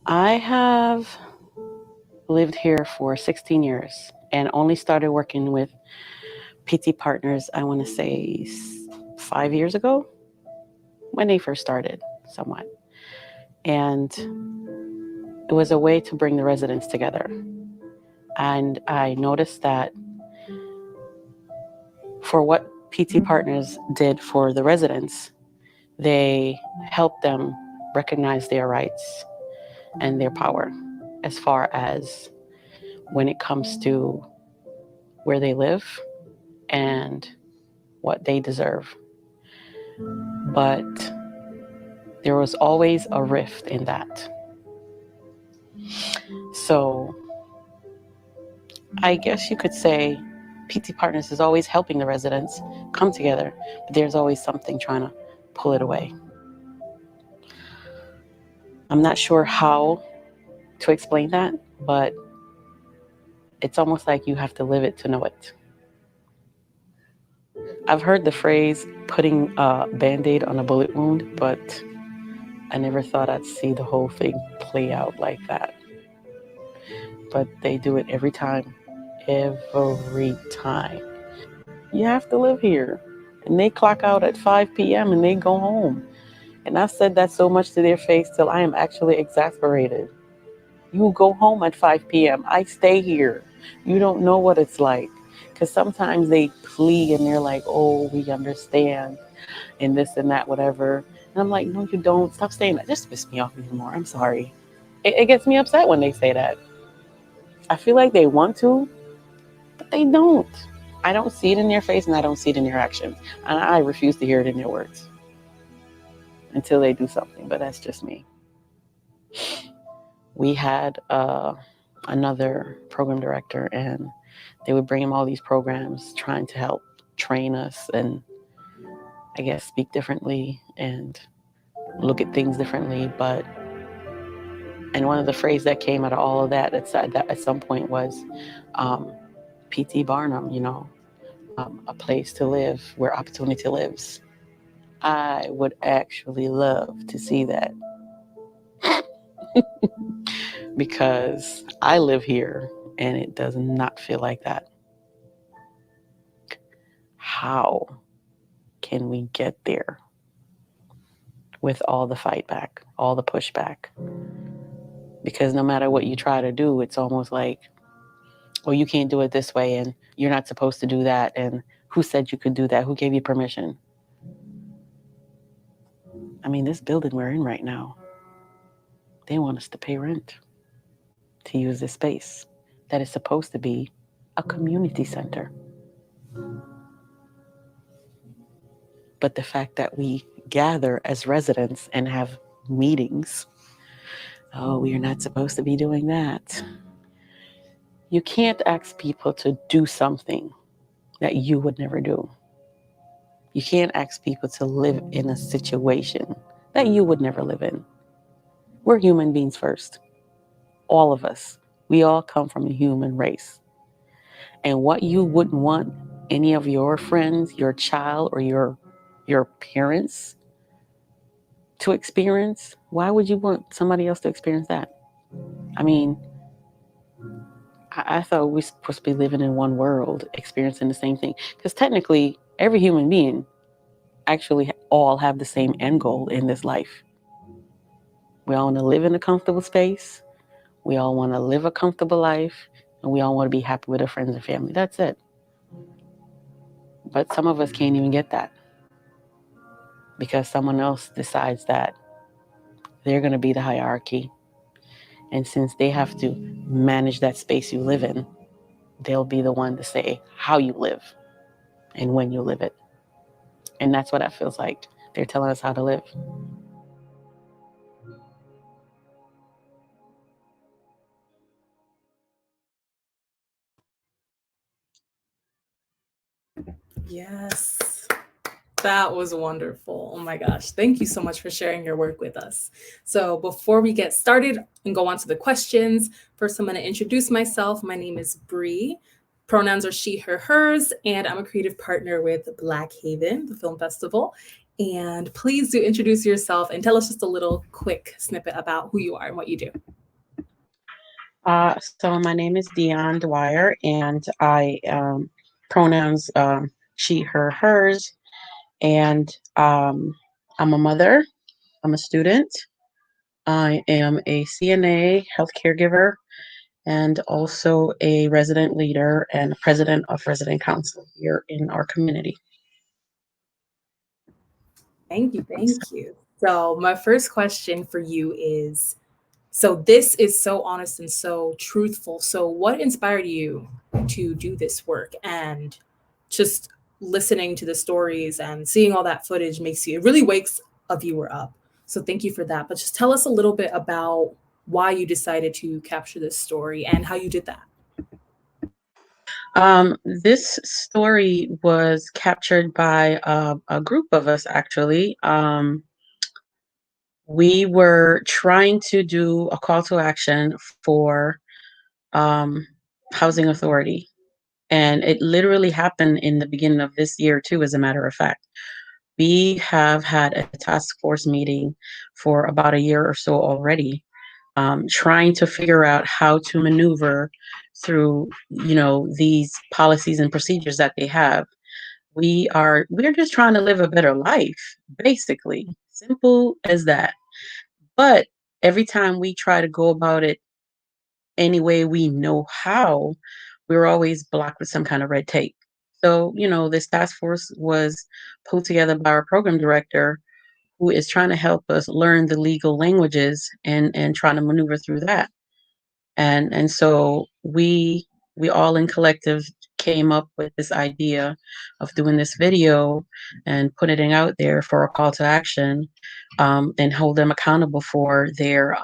I have lived here for 16 years and only started working with PT partners, I want to say 5 years ago when they first started, somewhat. And it was a way to bring the residents together. And I noticed that for what PT partners did for the residents, they helped them recognize their rights and their power as far as when it comes to where they live and what they deserve. But there was always a rift in that. So I guess you could say PT Partners is always helping the residents come together, but there's always something trying to pull it away. I'm not sure how to explain that, but it's almost like you have to live it to know it. I've heard the phrase putting a band-aid on a bullet wound, but I never thought I'd see the whole thing play out like that. But they do it every time. Every time. You have to live here. And they clock out at 5 p.m. and they go home. And I've said that so much to their face till I am actually exasperated. You go home at 5 p.m. I stay here. You don't know what it's like. Because sometimes they plead and they're like, oh, we understand. And this and that, whatever. And I'm like, no, you don't. Stop saying that. Just piss me off even more. I'm sorry. It gets me upset when they say that. I feel like they want to, but they don't. I don't see it in their face and I don't see it in their actions. And I refuse to hear it in their words until they do something, but that's just me. We had another program director and they would bring him all these programs trying to help train us and I guess speak differently and look at things differently. And one of the phrases that came out of all of that at some point was PT Barnum, a place to live where opportunity lives. I would actually love to see that because I live here and it does not feel like that. How can we get there with all the fight back, all the pushback? Because no matter what you try to do, it's almost like, well, you can't do it this way and you're not supposed to do that. And who said you could do that? Who gave you permission? I mean, this building we're in right now, they want us to pay rent to use this space that is supposed to be a community center. But the fact that we gather as residents and have meetings, oh, we are not supposed to be doing that. You can't ask people to do something that you would never do. You can't ask people to live in a situation that you would never live in. We're human beings first. All of us. We all come from a human race. And what you wouldn't want any of your friends, your child, or your parents to experience, why would you want somebody else to experience that? I mean, I thought we were supposed to be living in one world, experiencing the same thing. Because technically, every human being actually all have the same end goal in this life. We all want to live in a comfortable space. We all want to live a comfortable life. And we all want to be happy with our friends and family. That's it. But some of us can't even get that because someone else decides that they're going to be the hierarchy. And since they have to manage that space you live in, they'll be the one to say how you live and when you live it. And that's what that feels like. They're telling us how to live. Yes. That was wonderful. Oh my gosh. Thank you so much for sharing your work with us. So, before we get started and go on to the questions, first I'm going to introduce myself. My name is Bree. Pronouns are she, her, hers, and I'm a creative partner with Black Haven, the film festival. And please do introduce yourself and tell us just a little quick snippet about who you are and what you do. So my name is Dione Dwyer, and I pronouns she, her, hers, and I'm a mother. I'm a student. I am a CNA, health caregiver, and also a resident leader and president of resident council here in our community. Thank you. Thank you. So, my first question for you is, so this is so honest and so truthful. So, what inspired you to do this work? And just listening to the stories and seeing all that footage makes you, it really wakes a viewer up. So, thank you for that. But just tell us a little bit about why you decided to capture this story and how you did that. This story was captured by a group of us, actually. We were trying to do a call to action for um, housing authority. And it literally happened in the beginning of this year, too, as a matter of fact. We have had a task force meeting for about a year or so already, trying to figure out how to maneuver through, these policies and procedures that they have. We're just trying to live a better life, basically. Simple as that. But every time we try to go about it any way we know how, we're always blocked with some kind of red tape. So, this task force was pulled together by our program director, who is trying to help us learn the legal languages and trying to maneuver through that. And so we all in collective came up with this idea of doing this video and putting it out there for a call to action, and hold them accountable for their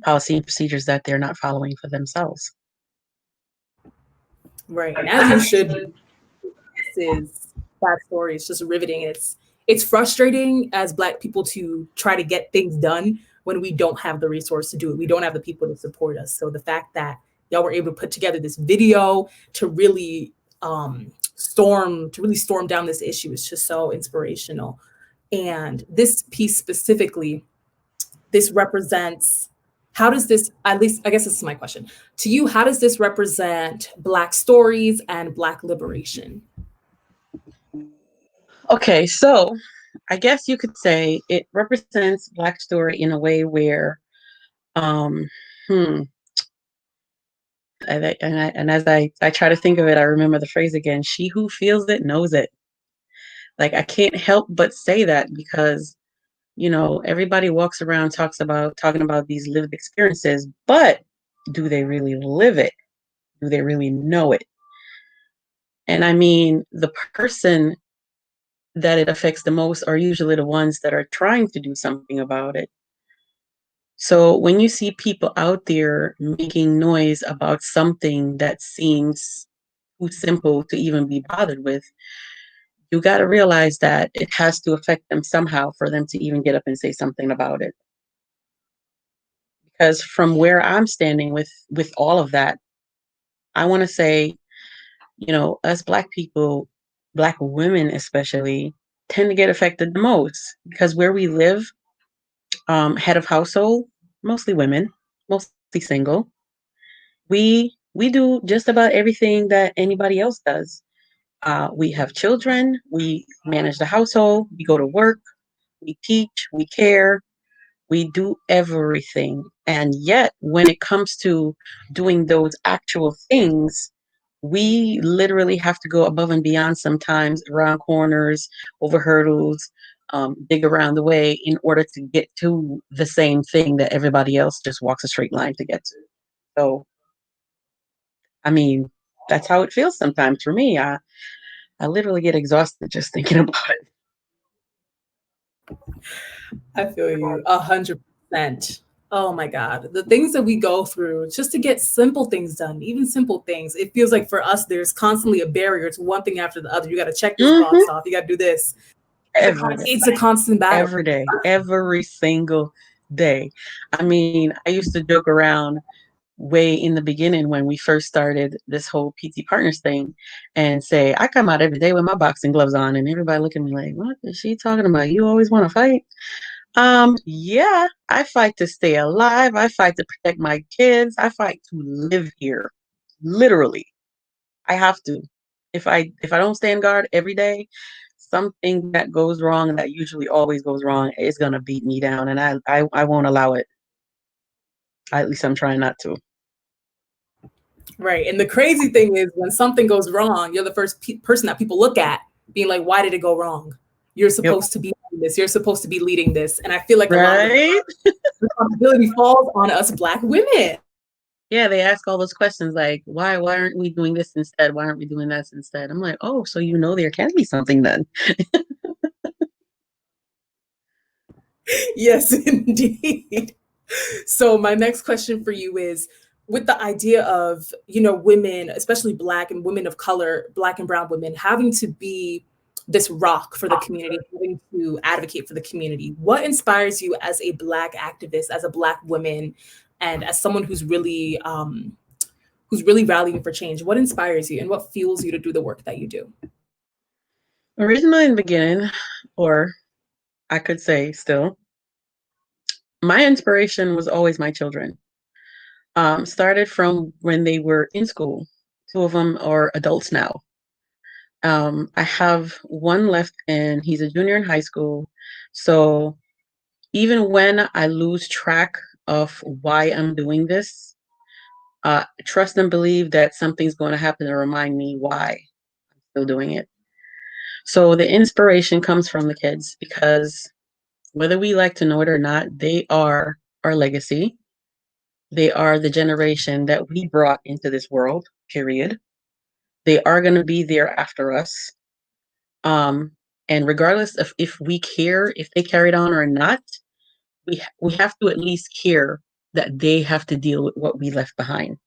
policy and procedures that they're not following for themselves. Right. And as you should be, this is that story is just riveting. It's frustrating as Black people to try to get things done when we don't have the resource to do it. We don't have the people to support us. So the fact that y'all were able to put together this video to really storm down this issue is just so inspirational. And this piece specifically, this represents, how does this, at least I guess this is my question to you, how does this represent Black stories and Black liberation? Okay, so I guess you could say it represents Black story in a way where, um, hmm, and as I try to think of it, I remember the phrase again: "She who feels it knows it." Like I can't help but say that because everybody walks around talking about these lived experiences, but do they really live it? Do they really know it? And I mean, the person that it affects the most are usually the ones that are trying to do something about it. So when you see people out there making noise about something that seems too simple to even be bothered with, you got to realize that it has to affect them somehow for them to even get up and say something about it. Because from where I'm standing with all of that, I want to say, us Black people, Black women especially, tend to get affected the most because where we live, head of household, mostly women, mostly single. We do just about everything that anybody else does. We have children, we manage the household, we go to work, we teach, we care, we do everything. And yet, when it comes to doing those actual things, we literally have to go above and beyond sometimes around corners, over hurdles, dig around the way in order to get to the same thing that everybody else just walks a straight line to get to. So, I mean, that's how it feels sometimes for me. I literally get exhausted just thinking about it. I feel you 100%. Oh my God. The things that we go through just to get simple things done, even simple things, it feels like for us, there's constantly a barrier to one thing after the other. You got to check this box Hmm. off. You got to do this. Every day, It's a constant battle. every day, every single day. I mean, I used to joke around. way in the beginning when we first started this whole PT Partners thing and say, I come out every day with my boxing gloves on, and everybody look at me like, what is she talking about? You always want to fight? Yeah, I fight to stay alive. I fight to protect my kids. I fight to live here. Literally. I have to. If I don't stand guard every day, something that goes wrong, that usually always goes wrong, is gonna beat me down, and I won't allow it. At least I'm trying not to. Right. And the crazy thing is when something goes wrong, you're the first person that people look at being like, why did it go wrong? You're Yep. supposed to be doing this. You're supposed to be leading this. And I feel like a lot of the Right? responsibility falls on us Black women. Yeah, they ask all those questions like, why aren't we doing this instead? Why aren't we doing that instead? I'm like, oh, so there can be something then. Yes, indeed. So my next question for you is, with the idea of, women, especially Black and women of color, Black and brown women, having to be this rock for the community, having to advocate for the community, what inspires you as a Black activist, as a Black woman, and as someone who's really rallying for change? What inspires you and what fuels you to do the work that you do? Originally in the beginning, or I could say still, my inspiration was always my children. Started from when they were in school. Two of them are adults now. I have one left, and he's a junior in high school. So even when I lose track of why I'm doing this, trust and believe that something's going to happen to remind me why I'm still doing it. So the inspiration comes from the kids, because whether we like to know it or not, they are our legacy. They are the generation that we brought into this world, period. They are going to be there after us. Um, and regardless of if we care if they carried on or not, we have to at least care that they have to deal with what we left behind.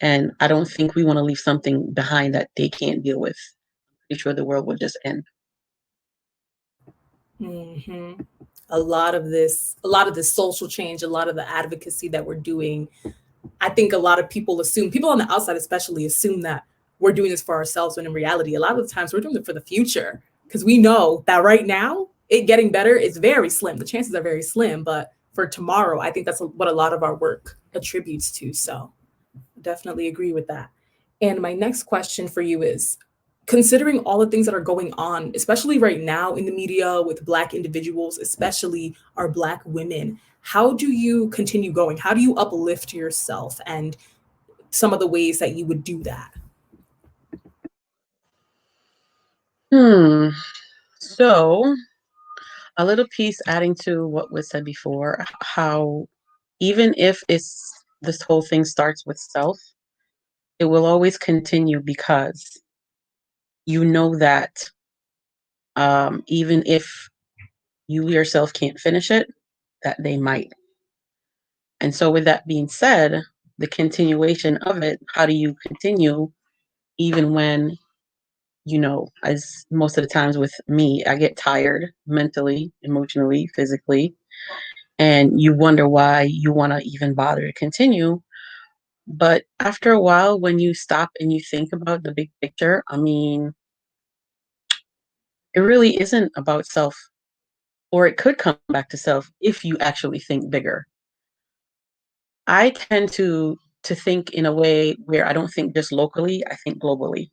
And I don't think we want to leave something behind that they can't deal with. Pretty sure the world would just end. Hmm. A lot of this social change, a lot of the advocacy that we're doing, I think a lot of people assume, people on the outside especially, assume that we're doing this for ourselves, when in reality, a lot of the times we're doing it for the future, because we know that right now, it getting better is very slim. The chances are very slim, but for tomorrow, I think that's what a lot of our work attributes to. So definitely agree with that. And my next question for you is, considering all the things that are going on, especially right now in the media with Black individuals, especially our Black women, how do you continue going? How do you uplift yourself, and some of the ways that you would do that? So a little piece adding to what was said before, how even if this whole thing starts with self, it will always continue, because you know that even if you yourself can't finish it, that they might. And so, with that being said, the continuation of it, how do you continue even when, as most of the times with me, I get tired mentally, emotionally, physically, and you wonder why you want to even bother to continue. But after a while, when you stop and you think about the big picture, I mean, it really isn't about self, or it could come back to self if you actually think bigger. I tend to think in a way where I don't think just locally, I think globally.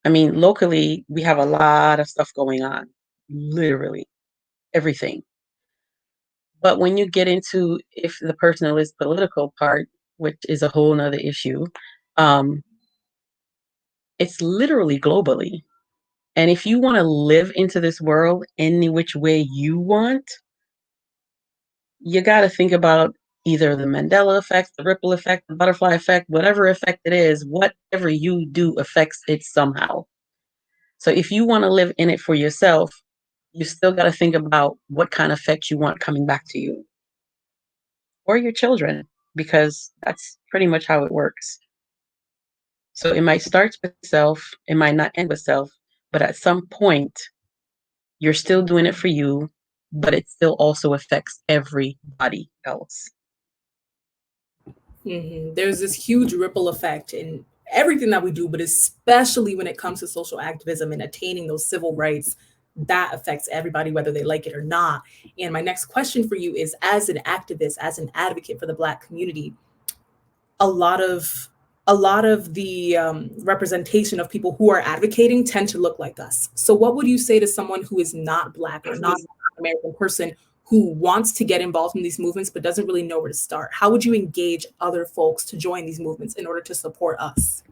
I mean, locally, we have a lot of stuff going on, literally everything. But when you get into if the personal is political part, which is a whole nother issue, um, it's literally globally. And if you want to live into this world any which way you want, you got to think about either the Mandela effect, the ripple effect, the butterfly effect, whatever effect it is, whatever you do affects it somehow. So if you want to live in it for yourself, you still got to think about what kind of effect you want coming back to you or your children, because that's pretty much how it works. So it might start with self, it might not end with self, but at some point, you're still doing it for you, but it still also affects everybody else. There's this huge ripple effect in everything that we do, but especially when it comes to social activism and attaining those civil rights, that affects everybody, whether they like it or not. And my next question for you is, as an activist, as an advocate for the Black community, a lot of the representation of people who are advocating tend to look like us. So what would you say to someone who is not Black or not an American person who wants to get involved in these movements but doesn't really know where to start? How would you engage other folks to join these movements in order to support us?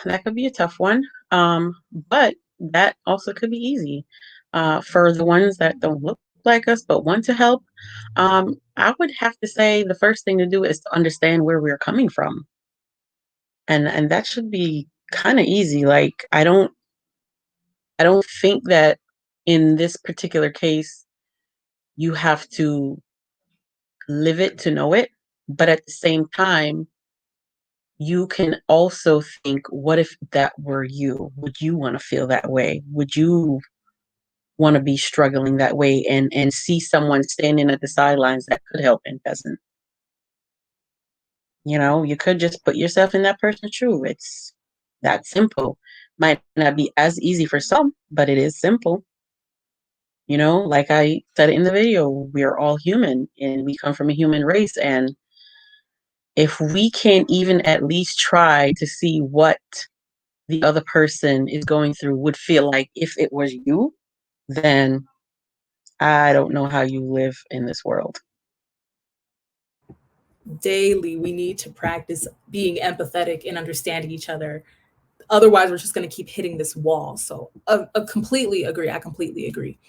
That could be a tough one. But that also could be easy. For the ones that don't look like us but want to help, I would have to say the first thing to do is to understand where we're coming from. And that should be kind of easy. Like I don't think that in this particular case you have to live it to know it, but at the same time you can also think, what if that were you? Would you want to feel that way? Would you want to be struggling that way and see someone standing at the sidelines that could help and doesn't? You could just put yourself in that person's shoe. It's that simple. Might not be as easy for some, but it is simple. Like I said in the video, we are all human and we come from a human race. And if we can't even at least try to see what the other person is going through would feel like if it was you, then I don't know how you live in this world. Daily, we need to practice being empathetic and understanding each other. Otherwise, we're just going to keep hitting this wall. So, I completely agree. I completely agree.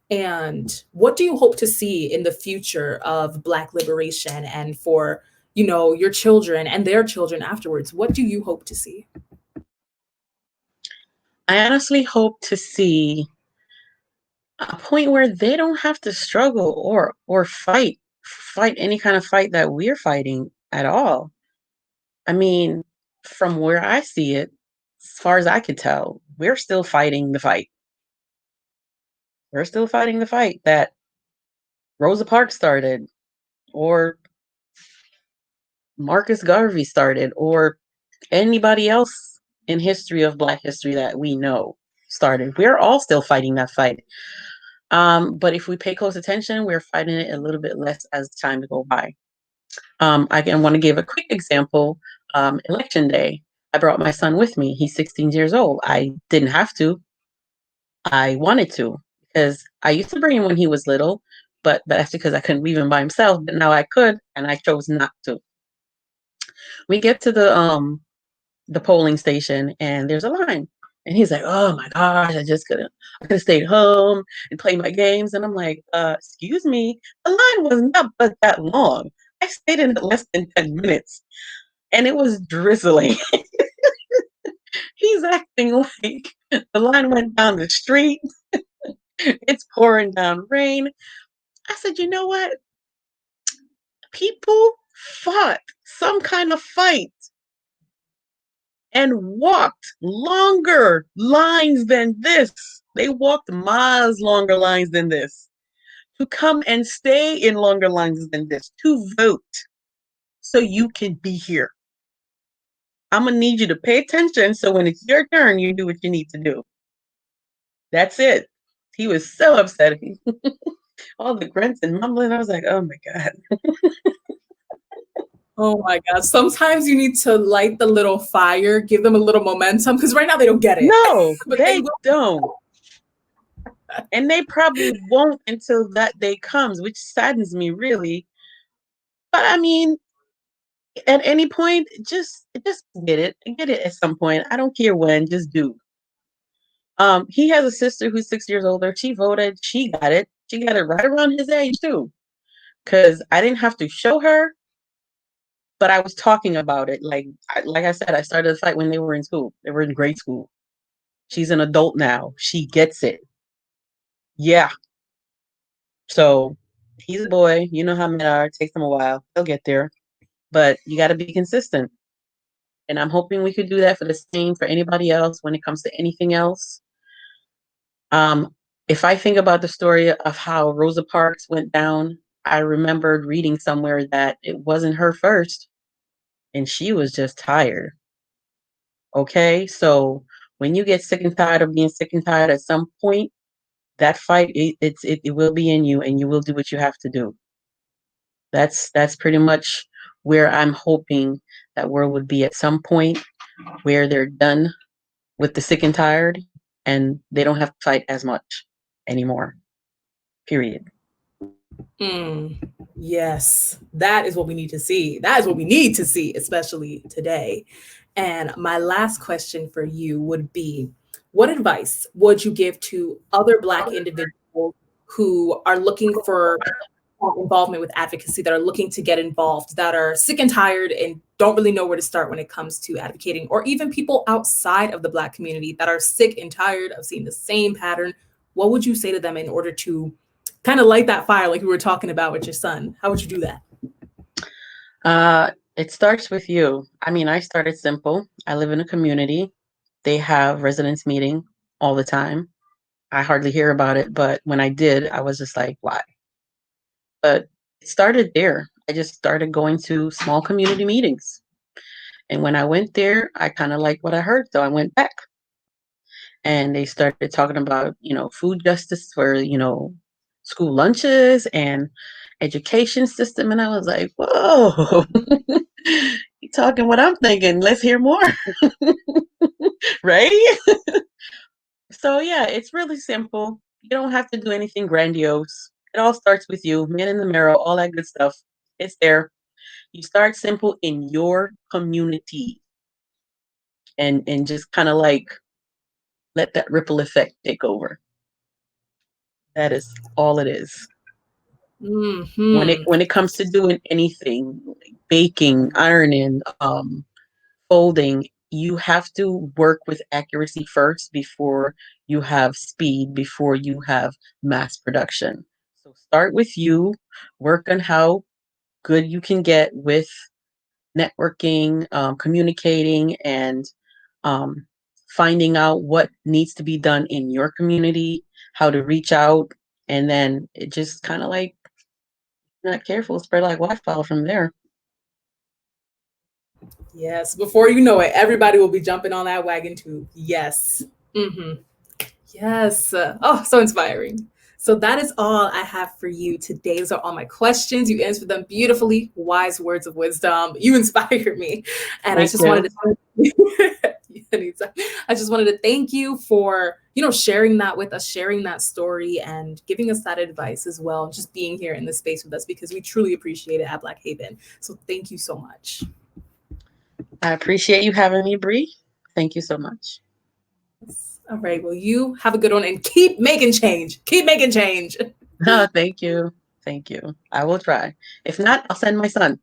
And what do you hope to see in the future of Black liberation and for, your children and their children afterwards? What do you hope to see? I honestly hope to see a point where they don't have to struggle or fight any kind of fight that we're fighting at all. I mean, from where I see it, as far as I could tell, we're still fighting the fight. We're still fighting the fight that Rosa Parks started, or Marcus Garvey started, or anybody else in history of Black history that we know started. We're all still fighting that fight. But if we pay close attention, we're fighting it a little bit less as time go by. I want to give a quick example. Election day, I brought my son with me. He's 16 years old. I didn't have to. I wanted to because I used to bring him when he was little, but that's because I couldn't leave him by himself. But now I could, and I chose not to. We get to the polling station, and there's a line. And he's like, "Oh my gosh, I could have stayed home and played my games." And I'm like, excuse me, the line was not but that long. I stayed in it less than 10 minutes and it was drizzling. He's acting like the line went down the street. It's pouring down rain. I said, you know what? People fought some kind of fight and walked longer lines than this. They walked miles longer lines than this to come and stay in longer lines than this to vote so you can be here. I'm going to need you to pay attention so when it's your turn, you do what you need to do. That's it. He was so upset. All the grunts and mumbling. I was like, oh my God. Oh my God. Sometimes you need to light the little fire, give them a little momentum, because right now they don't get it. No, But they they will. don't. And they probably won't until that day comes, which saddens me really. But I mean, at any point, just get it at some point. I don't care when, just do. He has a sister who's 6 years older. She voted. She got it. She got it right around his age too. Because I didn't have to show her, but I was talking about it. Like I said, I started the fight when they were in school. They were in grade school. She's an adult now. She gets it. Yeah. So he's a boy. You know how men are. It takes them a while. They'll get there. But you got to be consistent. And I'm hoping we could do that for the same for anybody else when it comes to anything else. Um, if I think about the story of how Rosa Parks went down I remembered reading somewhere that it wasn't her first, and she was just tired. Okay, so when you get sick and tired of being sick and tired, at some point, that fight it will be in you, and you will do what you have to do. That's pretty much where I'm hoping that world would be at some point, where they're done with the sick and tired, and they don't have to fight as much anymore. Period. Mm, yes, that is what we need to see. That is what we need to see, especially today. And my last question for you would be, what advice would you give to other Black individuals who are looking for involvement with advocacy, that are looking to get involved, that are sick and tired and don't really know where to start when it comes to advocating, or even people outside of the Black community that are sick and tired of seeing the same pattern? What would you say to them in order to kind of light that fire like we were talking about with your son? How would you do that? It starts with you. I mean, I started simple. I live in a community. They have residence meeting all the time. I hardly hear about it, but when I did, I was just like, why? But it started there. I just started going to small community meetings. And when I went there, I kind of liked what I heard. So I went back, and they started talking about, food justice for, school lunches and education system. And I was like, whoa, you talking what I'm thinking. Let's hear more. Right? So yeah, it's really simple. You don't have to do anything grandiose. It all starts with you, man in the mirror, all that good stuff. It's there. You start simple in your community, and just kind of like let that ripple effect take over. That is all it is. When it Hmm. when it comes to doing anything, like baking, ironing, folding, you have to work with accuracy first before you have speed, before you have mass production. So start with you, work on how good you can get with networking, communicating, and um, finding out what needs to be done in your community, how to reach out, and then it just kind of like, not careful, spread like wildfire from there. Yes, before you know it, everybody will be jumping on that wagon too. Yes. Hmm. Yes. Oh, so inspiring. So that is all I have for you today. Those are all my questions. You answered them beautifully. Wise words of wisdom. You inspired me. And I Thank just you. wanted to I just wanted to thank you for, sharing that with us, sharing that story and giving us that advice as well. Just being here in this space with us, because we truly appreciate it at Black Haven. So thank you so much. I appreciate you having me, Bree. Thank you so much. All right. Well, you have a good one and keep making change. Keep making change. Oh, thank you. Thank you. I will try. If not, I'll send my son.